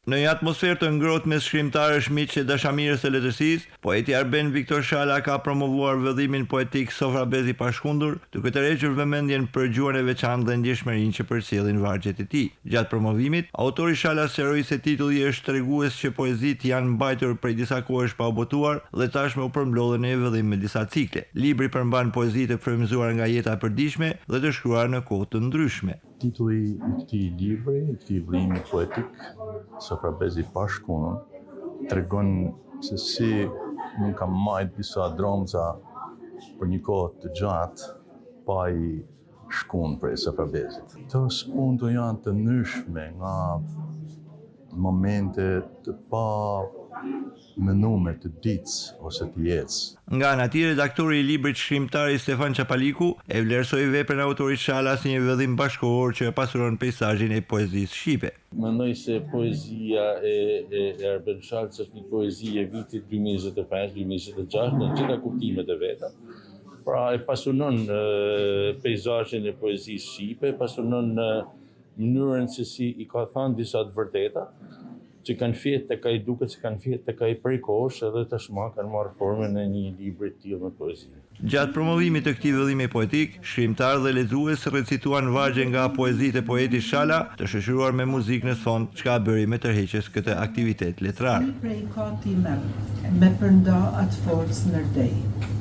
Në një atmosferë të ngrohtë mes shkrimtarësh miq e dashamirës së letërsisë, poeti Arben Viktor Shala ka promovuar vëllimin poetik Sofra Bezi Pashkundur, duke tërhequr vëmendjen për gjuhën e veçantë dhe ndjeshmërinë që përcjellin vargjet e tij. Gjatë promovimit, autori Shala sqaroi se titulli është tregues që poezitë janë mbajtur prej disa kohësh pa u botuar dhe tashmë u përmblodhen në vëllim me disa cikle. Libri përmban poezi të frymëzuara nga jeta e përditshme dhe të shkruar në kohë të ndryshme. Titulli i këtij libri, i këtij vëllimi poetik, Sofra Bezi Pashkundur, tregon se si nuk kam marrë disa dramca për një kohë të gjatë pa i shkuar prej Sofra Bezit. Këto spunto janë të ndryshme nga momente të pa menume të ditës ose të jetës. Nga ana tjetër, redaktori i librit shkrimtari Stefan Çapaliku e vlerësoi veprën e autorit Shala si një vëllim bashkëkohor që e pasuron peizazhin e poezisë shqipe. Mendoj se poezia e Arben Shalës është një poezi e vitit 2025-2026 në gjitha kuptimet e veta. Pra e pasunon peizazhin e poezisë shqipe, pasunon mënyrën se si i ka thënë disa të vërteta, që kanë fjetë tek ai duket se kanë fjetë tek ai prej kohësh edhe tashmë kanë marrë formën e një libri të tillë me poezi. Gjatë promovimit të këtij vëllimi poetik, shkrimtar dhe lexues recituan vargje nga poezitë e poetit Shala, të shoqëruar me muzikë në fond, çka bëri me tërheqjes këtë aktivitet letrar. Prej kohë time me përnda atë forcë ndërdej.